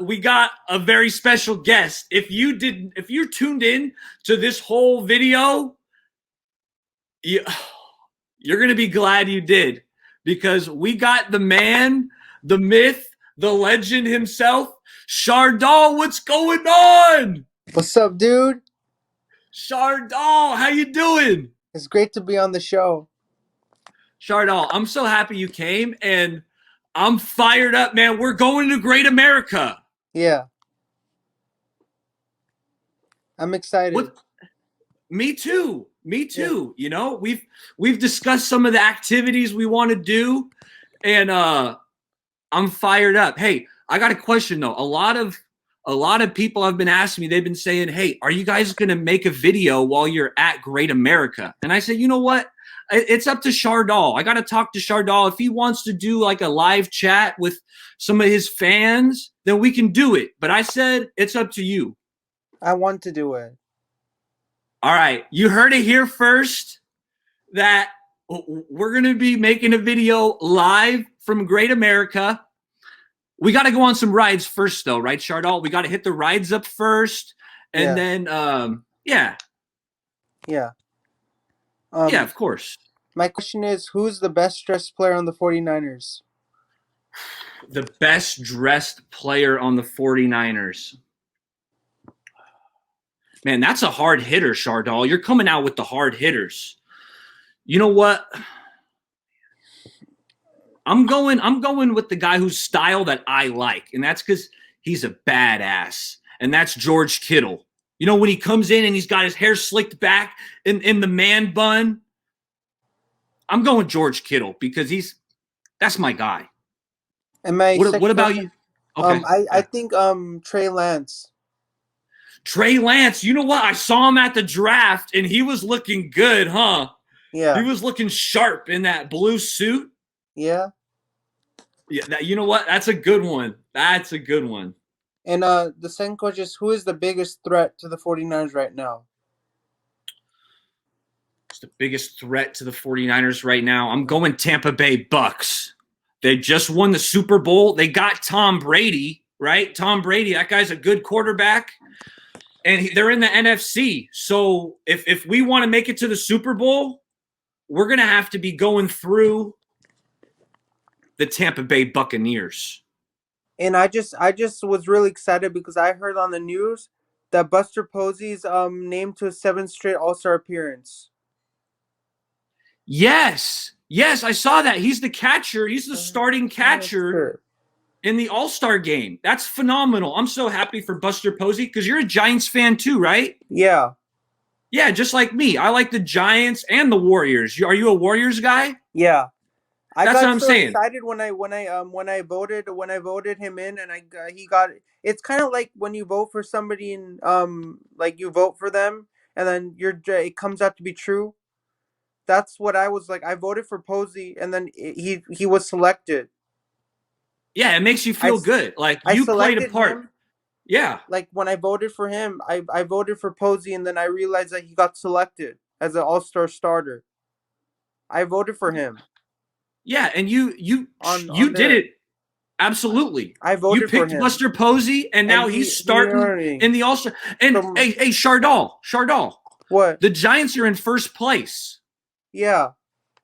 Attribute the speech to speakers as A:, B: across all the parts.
A: we got a very special guest. If you tuned in to this whole video, you, you're gonna be glad you did, because we got the man, the myth, the legend himself, Shardol. What's going on?
B: What's up, dude?
A: Shardol, how you doing?
B: It's great to be on the show.
A: Shardol, I'm so happy you came, and I'm fired up, man. We're going to Great America.
B: Yeah, I'm excited.
A: What? Me too. Me
B: Yeah.
A: too. You know, we've discussed some of the activities we want to do, and I'm fired up. Hey, I got a question though. A lot of people have been asking me. They've been saying, "Hey, are you guys going to make a video while you're at Great America?" And I said, "You know what? It's up to Shardol. I got to talk to Shardol. If he wants to do like a live chat with some of his fans, then we can do it. But I said it's up to you."
B: I want to do it.
A: All right, you heard it here first, that we're going to be making a video live from Great America. We got to go on some rides first, though, right, Shardol? We got to hit the rides up first, and
B: Yeah.
A: then, yeah,
B: Yeah.
A: yeah, of course.
B: My question is, who's the best dressed player on the 49ers?
A: The best dressed player on the 49ers. Man, that's a hard hitter, Shardol. You're coming out with the hard hitters. You know what? I'm going with the guy whose style that I like, and that's because he's a badass, and that's George Kittle. You know, when he comes in and he's got his hair slicked back in the man bun, I'm going George Kittle because that's my guy.
B: And my
A: What
B: second
A: about
B: question,
A: you? Okay.
B: I think Trey Lance.
A: Trey Lance, you know what? I saw him at the draft, and he was looking good, huh? He
B: Yeah.
A: was looking sharp in that blue suit.
B: Yeah.
A: Yeah, you know what? That's a good one. That's a good one.
B: And the second question is, who is the biggest threat to the 49ers right now?
A: It's the biggest threat to the 49ers right now. I'm going Tampa Bay Bucks. They just won the Super Bowl. They got Tom Brady, right? Tom Brady, that guy's a good quarterback. And they're in the NFC. So if we want to make it to the Super Bowl, we're going to have to be going through the Tampa Bay Buccaneers.
B: And I just was really excited because I heard on the news that Buster Posey's named to a 7th straight All-Star appearance.
A: Yes. Yes, I saw that. He's the catcher. He's the starting catcher in the All-Star game. That's phenomenal. I'm so happy for Buster Posey because you're a Giants fan too, right?
B: Yeah.
A: Yeah, just like me. I like the Giants and the Warriors. Are you a Warriors guy?
B: Yeah. I
A: That's what
B: got
A: I'm
B: so
A: saying.
B: excited when I voted him in, and he got. It's kind of like when you vote for somebody and like you vote for them and then it comes out to be true. That's what I was like. I voted for Posey, and then he was selected.
A: Yeah, it makes you feel good. Like
B: I
A: you played a
B: selected
A: part.
B: him.
A: Yeah.
B: Like when I voted for him, I voted for Posey, and then I realized that he got selected as an All-Star starter. I voted for him
A: Yeah, and you
B: on
A: did
B: there.
A: it. Absolutely.
B: I
A: You
B: voted for
A: picked
B: him,
A: Buster Posey, and
B: and
A: now he's
B: he
A: starting
B: earned me.
A: in the All-Star. And
B: So
A: hey, Shardol.
B: what?
A: The Giants are in first place.
B: Yeah.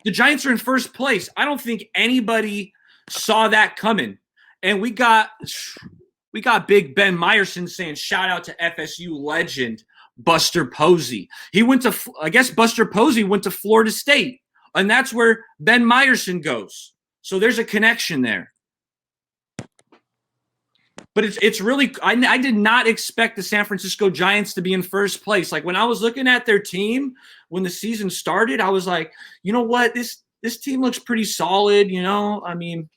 A: The Giants are in first place. I don't think anybody saw that coming. And we got Big Ben Meyerson saying shout out to FSU legend Buster Posey. I guess Buster Posey went to Florida State, and that's where Ben Meyerson goes. So there's a connection there. But it's really I did not expect the San Francisco Giants to be in first place. Like when I was looking at their team when the season started, I was like, you know what, this team looks pretty solid. You know, I mean,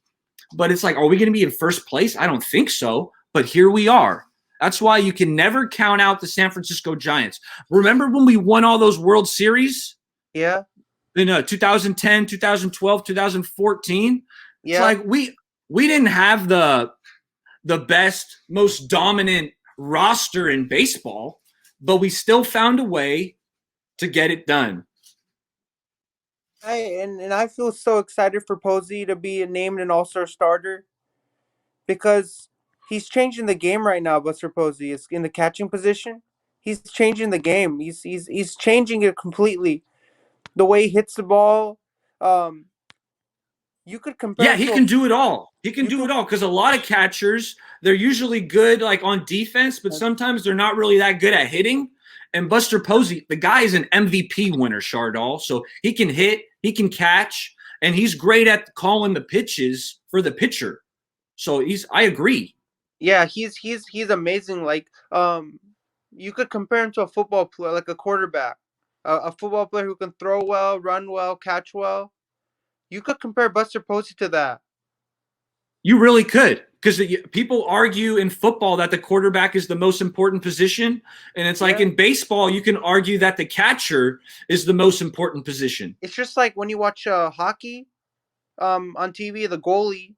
A: but it's like, are we going to be in first place? I don't think so. But here we are. That's why you can never count out the San Francisco Giants. Remember when we won all those World Series?
B: Yeah.
A: In 2010, 2012, 2014.
B: Yeah.
A: It's like we didn't have the best, most dominant roster in baseball, but we still found a way to get it done.
B: And I feel so excited for Posey to be named an All-Star starter because He's changing the game right now. Buster Posey is in the catching position. He's changing the game. He's changing it completely. The way he hits the ball. Um, you could compare
A: Yeah,
B: him
A: he
B: to a
A: can do it all. He can
B: you
A: do
B: can
A: it all because a lot of catchers, they're usually good like on defense, but sometimes they're not really that good at hitting. And Buster Posey, the guy is an MVP winner, Shardol. So he can hit, he can catch, and he's great at calling the pitches for the pitcher. So I agree.
B: yeah, he's amazing. Like you could compare him to a football player, like a quarterback, a football player who can throw well, run well, catch well. You could compare Buster Posey to that.
A: You really could, because people argue in football that the quarterback is the most important position, and it's like
B: Yeah,
A: in baseball you can argue that the catcher is the most important position.
B: it's just like when you watch hockey on TV, the goalie.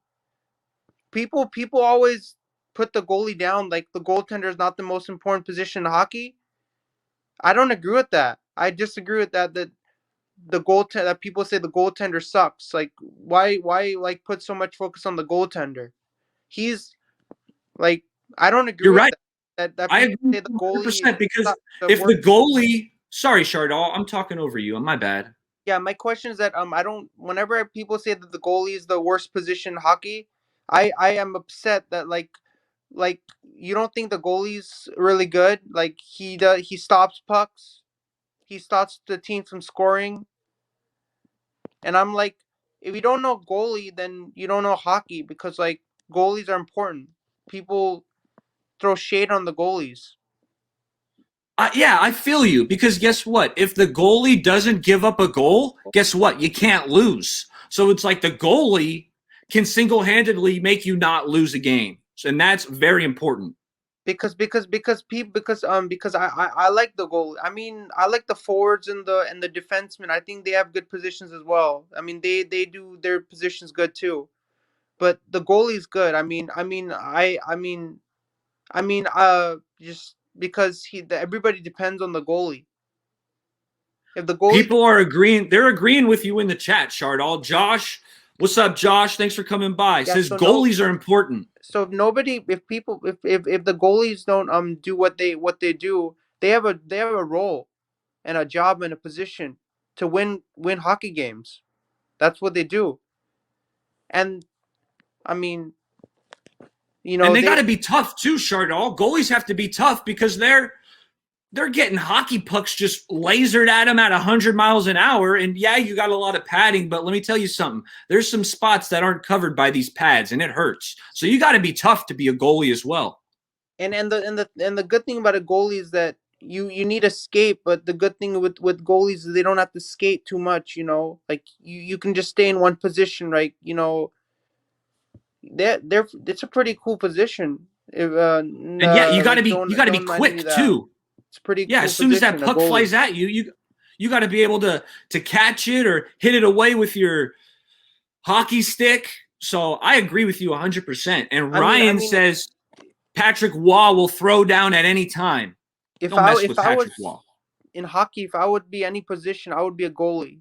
B: People always put the goalie down, like the goaltender is not the most important position in hockey. I don't agree with that. I disagree with that. That the goaltender that people say the goaltender sucks. Like why like put so much focus on the goaltender? He's like I don't agree
A: You're
B: with
A: right.
B: that. That
A: I
B: people
A: agree
B: say the goalie
A: 100% because
B: sucks. The
A: if the
B: worst.
A: goalie, sorry, Shardol, I'm talking over you. My bad.
B: Yeah, my question is that I don't. Whenever people say that the goalie is the worst position in hockey, I am upset that like you don't think the goalie's really good. Like he stops pucks, he stops the team from scoring, and I'm like, if you don't know goalie, then you don't know hockey because like goalies are important. People throw shade on the goalies.
A: Yeah, I feel you because guess what? If the goalie doesn't give up a goal, guess what? You can't lose. So it's like the goalie can single handedly make you not lose a game. And that's very important.
B: Because I like the goal. I mean, I like the forwards and the defensemen. I think they have good positions as well. I mean, they do their positions good too. But the goalie's good. Just because everybody depends on the goalie. If the goalie,
A: People are agreeing. They're agreeing with you in the chat, Shardall. Josh, what's up, Josh? Thanks for coming by.
B: yeah.
A: Says goalies are important.
B: So if nobody, if people, if the goalies don't do what they do, they have a role and a job and a position to win hockey games. That's what they do. And I mean,
A: And they got
B: they
A: to be tough too, Shardall. Goalies have to be tough because they're getting hockey pucks just lasered at them at 100 miles an hour. And yeah, you got a lot of padding, but let me tell you something. There's some spots that aren't covered by these pads, and it hurts. So you got to be tough to be a goalie as well.
B: and the good thing about a goalie is that you need a skate, but the good thing with goalies is they don't have to skate too much. Like you can just stay in one position, right? They're it's a pretty cool position. If
A: And yeah,
B: like
A: you got to be
B: don't mind me
A: quick
B: that.
A: too.
B: It's a pretty
A: Yeah,
B: cool
A: as soon as that
B: position, a
A: puck
B: goalie.
A: flies at you, you got to be able to catch it or hit it away with your hockey stick. So I agree with you 100%. And
B: I
A: Ryan
B: mean,
A: says Patrick Waugh will throw down at any time. Don't mess
B: if
A: with
B: I
A: Patrick
B: was
A: Waugh.
B: in hockey, if I would be any position, I would be a goalie.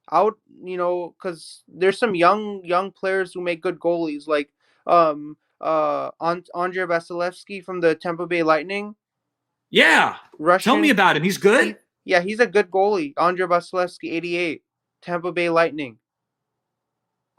B: I would, because there's some young players who make good goalies, like Andrei Vasilevsky from the Tampa Bay Lightning,
A: Yeah. Tell me
B: Russian.
A: about him. He's good.
B: Yeah, he's a good goalie. Andrei Vasilevsky, 88, Tampa Bay Lightning.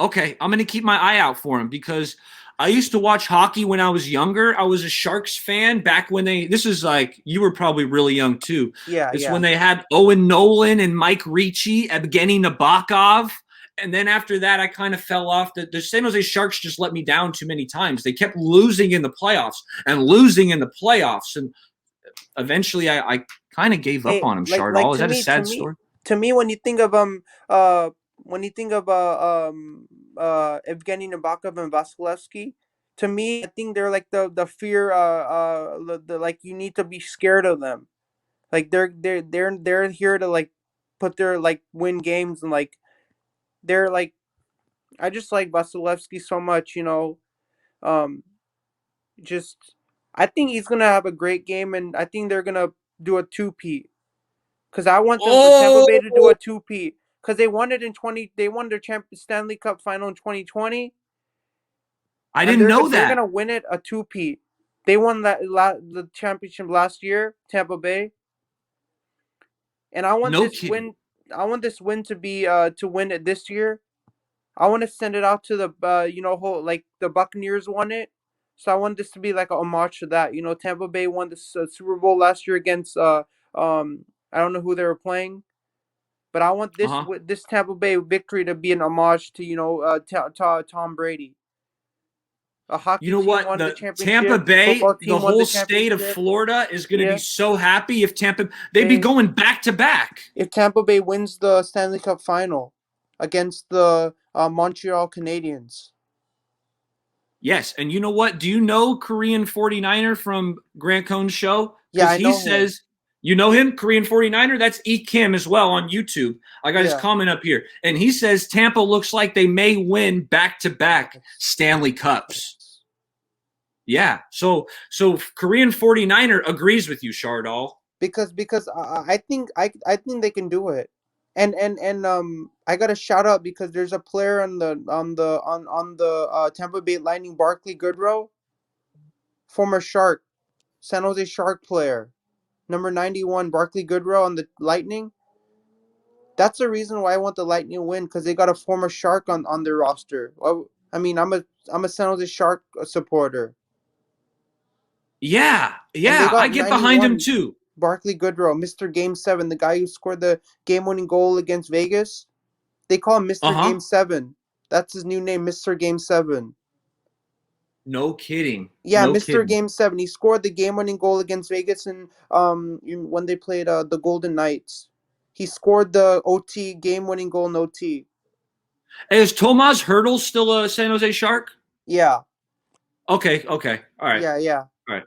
A: Okay, I'm going to keep my eye out for him because I used to watch hockey when I was younger. I was a Sharks fan back when this is like, you were probably really young too.
B: Yeah,
A: It's when
B: yeah.
A: they had Owen Nolan and Mike Ricci, Evgeny Nabokov. And then after that, I kind of fell off. The San Jose Sharks just let me down too many times. They kept losing in the playoffs and losing in the playoffs. And eventually I kind of gave up
B: Hey,
A: on him,
B: like
A: Shardall. Is that a sad story?
B: to me, when you think of Evgeny Nabokov and Vasilevsky, to me, I think they're like the fear the like you need to be scared of them. Like they're here to like put their like win games and like they're like I just like Vasilevsky so much. Um, just I think he's gonna have a great game, and I think they're gonna do a two-peat. Because I want them, Tampa Bay, to do
A: Oh,
B: a two-peat. Because they won it in 20. They won their Stanley Cup final in 2020.
A: I
B: and
A: didn't know
B: they're
A: that.
B: gonna win it a two-peat. They won the championship last year, Tampa Bay, and I want
A: No
B: this
A: kidding.
B: win. I want this win to be to win it this year. I want to send it out to the whole like the Buccaneers won it, so I want this to be like a homage to that. Tampa Bay won the Super Bowl last year against I don't know who they were playing, but I want
A: Uh-huh.
B: this Tampa Bay victory to be an homage to Tom Brady. A
A: You
B: hockey
A: know
B: team
A: what?
B: won the
A: The Tampa
B: championship.
A: Bay,
B: Football
A: the
B: team won
A: whole
B: the
A: state of
B: championship.
A: Florida is going to be
B: Yeah.
A: so happy if they'd be
B: Hey,
A: going back to back.
B: if Tampa Bay wins the Stanley Cup final against the Montreal Canadiens.
A: Yes, and you know what? Do you know Korean 49er from Grant Cohn's show?
B: Yeah,
A: Because
B: I
A: he
B: know him.
A: says, you know him, Korean 49er? That's E. Kim as well on YouTube. I got his
B: Yeah.
A: comment up here. And he says Tampa looks like they may win back-to-back Stanley Cups. Yeah, so Korean 49er agrees with you, Shardol.
B: Because I think they can do it. And I got a shout out because there's a player on the Tampa Bay Lightning, Barkley Goodrow, former Shark, San Jose Shark player, number 91, Barkley Goodrow on the Lightning. That's the reason why I want the Lightning to win, because they got a former Shark on their roster. Well, I mean, I'm a San Jose Shark supporter,
A: Yeah,
B: and they
A: yeah, I
B: got
A: get behind him
B: 91,
A: too.
B: Barkley Goodrow, Mr. Game 7, the guy who scored the game-winning goal against Vegas. They call him Mr.
A: Uh-huh.
B: Game 7. That's his new name, Mr. Game 7.
A: No kidding.
B: Yeah,
A: No
B: Mr.
A: kidding.
B: Game 7. He scored the game-winning goal against Vegas when they played the Golden Knights. He scored the OT game-winning goal in OT.
A: Hey, is Tomas Hurdle still a San Jose Shark?
B: Yeah.
A: Okay, okay. All right.
B: Yeah.
A: All right.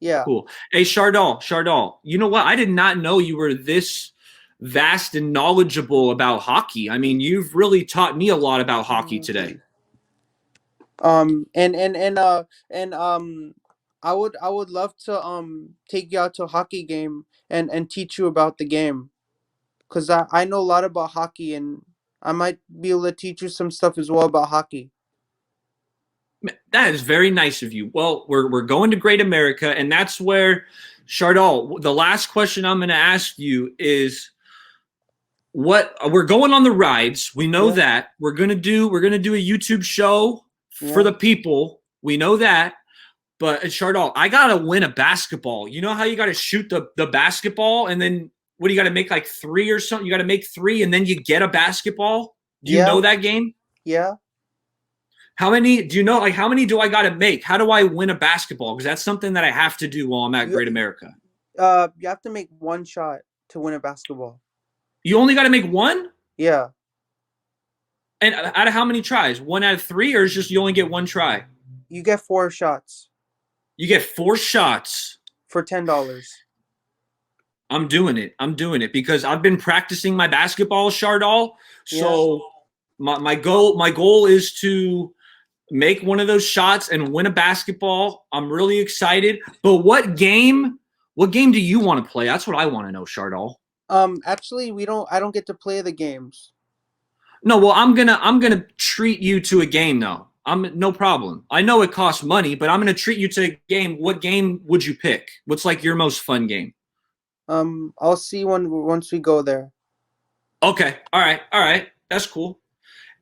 B: Yeah.
A: Cool. Hey, Shardol, you know what? I did not know you were this vast and knowledgeable about hockey. I mean, you've really taught me a lot about hockey today.
B: And I would love to take you out to a hockey game and teach you about the game, because I know a lot about hockey, and I might be able to teach you some stuff as well about hockey.
A: That is very nice of you. Well, we're going to Great America, and that's where, Shardol, the last question I'm going to ask you is, what we're going on the rides. We know
B: Yeah.
A: that we're gonna do a YouTube show for
B: Yeah.
A: the people. We know that. But Shardol, I gotta win a basketball. You know how you gotta shoot the basketball, and then what do you gotta make, like 3 or something? You gotta make 3 and then you get a basketball. Do you
B: Yeah.
A: know that game?
B: Yeah.
A: How many do you know? Like, how many do I gotta make? How do I win a basketball? Because that's something that I have to do while I'm at
B: You
A: Great America.
B: you have to make one shot to win a basketball.
A: You only gotta make one?
B: Yeah.
A: And out of how many tries? 1 out of 3, or is just you only get one try?
B: You get 4 shots
A: You get 4 shots.
B: for $10.
A: I'm doing it. I'm doing it because I've been practicing my basketball, Shardol. So my goal is to make one of those shots and win a basketball. I'm really excited. But what game do you want to play? That's what I want to know, Shardol.
B: Actually, I don't get to play the games.
A: No, well, I'm gonna treat you to a game though. I'm no problem. I know it costs money, but I'm gonna treat you to a game. What game would you pick? What's like your most fun game?
B: I'll see once we go there.
A: Okay. All right. That's cool.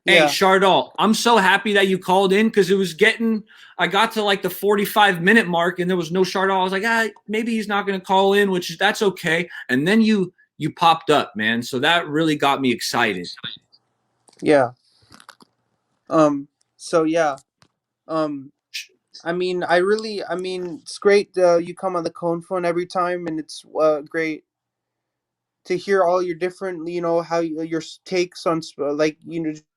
A: Hey,
B: Yeah.
A: Shardol, I'm so happy that you called in because I got to like the 45-minute mark and there was no Shardol. I was like, maybe he's not going to call in, which that's okay. And then you popped up, man. So that really got me excited.
B: Yeah. So yeah. I mean, it's great. You come on the Cone Phone every time, and it's great to hear all your different, how your takes on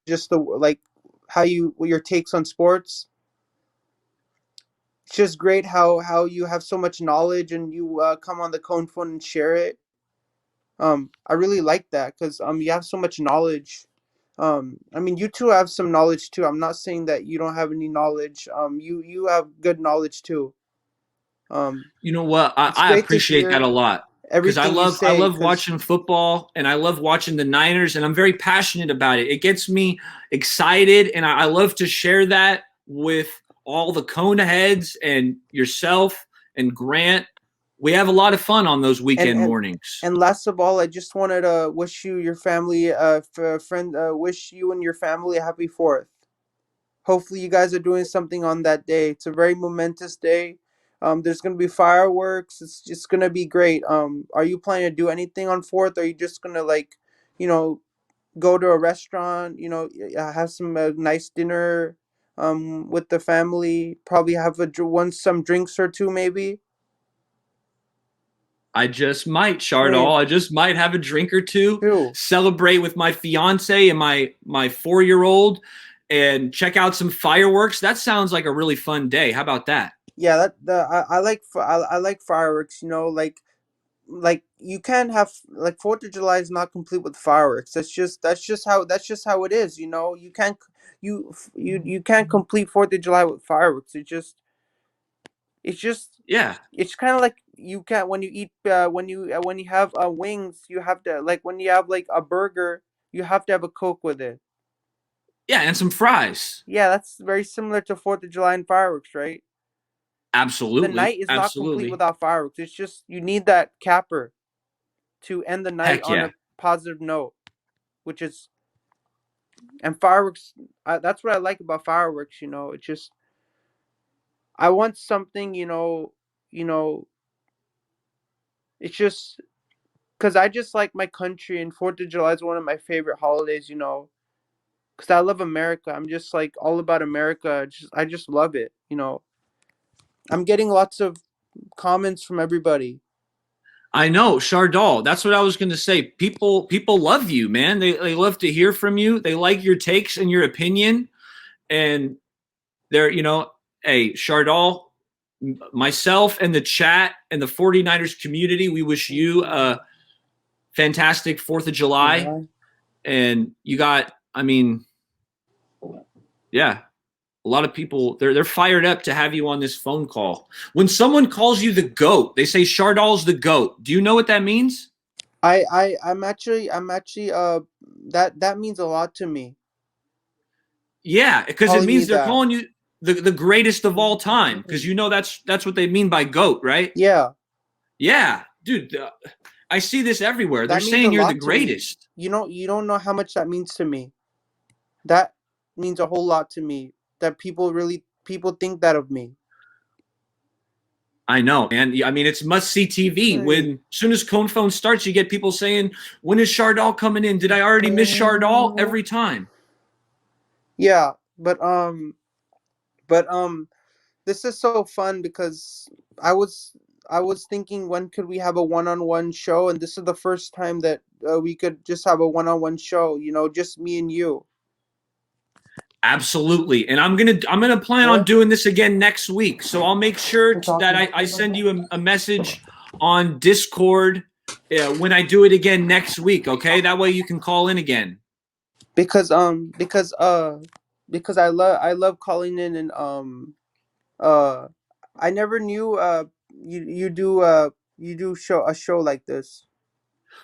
B: just the like how your takes on sports. It's just great how you have so much knowledge, and you come on the Cone Phone and share it. I really like that because you have so much knowledge. I mean, you two have some knowledge too. I'm not saying that you don't have any knowledge. You have good knowledge too.
A: You know what?
B: It's
A: I
B: great to
A: appreciate that
B: hear
A: a lot because
B: everything you
A: I
B: say.
A: love watching football and I love watching the Niners and I'm very passionate about it. It gets me excited and I love to share that with all the Kona heads and yourself and Grant. We have a lot of fun on those
B: and
A: weekend
B: and
A: mornings.
B: and last of all, I just wanted to wish you, your family, friend, wish you and your family a happy Fourth. Hopefully, you guys are doing something on that day. It's a very momentous day. There's gonna be fireworks. It's just gonna be great. Are you planning to do anything on Fourth? Or are you just gonna like, you know, go to a restaurant? You know, have some nice dinner, with the family. Probably have some drinks or two, maybe.
A: I just might,
B: Hey,
A: Shardol. I just might have a drink or two,
B: too.
A: celebrate with my fiance and my 4-year-old, and check out some fireworks. That sounds like a really fun day. How about that?
B: Yeah, I like fireworks. You know, like you can't have like Fourth of July is not complete with fireworks. That's just how it is. You know, you can't complete Fourth of July with fireworks. It's just
A: Yeah,
B: it's kind of like you can't when you eat when you have wings, you have to, like when you have like a burger, you have to have a Coke with it.
A: yeah, and some fries.
B: Yeah, that's very similar to Fourth of July and fireworks, right? The
A: Absolutely,
B: night is not complete
A: absolutely.
B: without fireworks. It's just you need that capper to end the night
A: Heck
B: on
A: yeah.
B: a positive note, which is and fireworks. That's what I like about fireworks. You know, it's just I want something. You know, it's just because I just like my country, and Fourth of July is one of my favorite holidays. You know, because I love America. I'm just like all about America. I just love it. You know, I'm getting lots of comments from everybody.
A: I know, Shardol. That's what I was going to say. People love you, man. They love to hear from you. They like your takes and your opinion, and they're hey, Shardol, myself and the chat and the 49ers community, we wish you a fantastic 4th of July.
B: Yeah.
A: And you got, I mean, yeah, a lot of people they're fired up to have you on this phone call. When someone calls you the GOAT, they say Shardol's the GOAT. Do you know what that means?
B: I'm actually that means a lot to me.
A: Yeah, because it
B: Calling me
A: means they're
B: that.
A: calling you the greatest of all time. Because that's what they mean by GOAT, right?
B: Yeah,
A: Yeah, dude, I see this everywhere. They're
B: that means a
A: saying you're the
B: lot to me.
A: greatest.
B: You don't know how much that means to me. That means a whole lot to me. That people think that of me.
A: I know, man. I mean, it's must see TV.
B: Hey.
A: When as soon as Cone Phone starts, you get people saying, "When is Shardol coming in? Did I already miss Shardol?" Every time.
B: Yeah, but this is so fun because I was I was thinking when could we have a one-on-one show, and this is the first time that we could just have a one-on-one show. You know, just me and you.
A: Absolutely, and I'm gonna plan on
B: What?
A: doing this again next week. So I'll make sure
B: We're
A: that
B: talking.
A: I send you a message on Discord when I do it again next week. Okay, that way you can call in again.
B: Because because I love calling in, and uh I never knew you do show a show like this.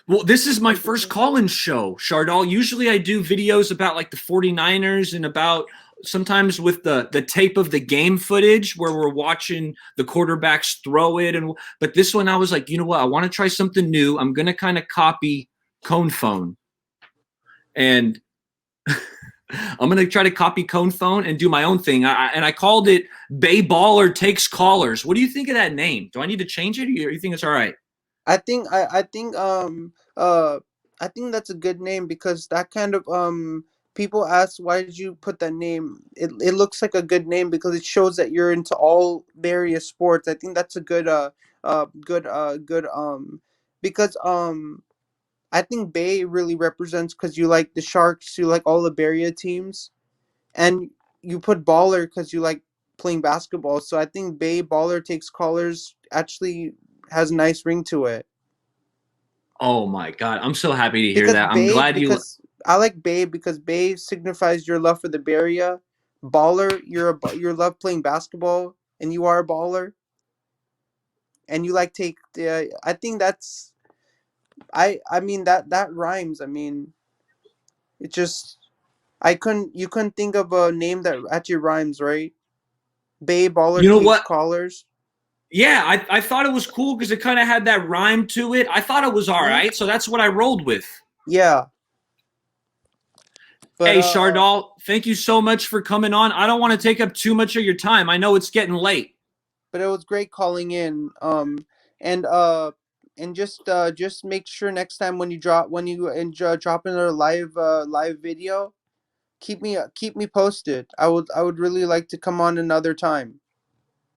A: Well, this is my first call-in show, Shardol. Usually I do videos about like the 49ers and about sometimes with the tape of the game footage where we're watching the quarterbacks throw it and but this one I was like, you know what? I want to try something new. I'm going to kind of copy Cone Phone and I'm going to try to copy Cone Phone and do my own thing. And I called it Bay Baller Takes Callers. What do you think of that name? Do I need to change it or you think it's all right?
B: I think I think that's a good name because that kind of people ask why did you put that name? It looks like a good name because it shows that you're into all various sports. I think that's a good because I think Bay really represents because you like the Sharks, you like all the Barrier teams, and you put baller because you like playing basketball. So I think Bay baller takes callers actually has a nice ring to it.
A: Oh my god, I'm so happy to hear that. I'm glad you
B: Because I like Bay because Bay signifies your love for the Bay Area. Baller, you love playing basketball, and you are a baller, and you like take. I think that's I mean that rhymes. I mean, it just I couldn't you couldn't think of a name that actually rhymes, right? Bay Baller
A: You know
B: Cage
A: what?
B: collars.
A: Yeah, I thought it was cool because it kind of had that rhyme to it. I thought it was all
B: Hmm.
A: right, so that's what I rolled with.
B: Yeah, but
A: Hey, Shardol, thank you so much for coming on. I don't want to take up too much of your time. I know it's getting late.
B: but it was great calling in. And uh, and just make sure next time when you drop another live video, keep me posted. I would really like to come on another time.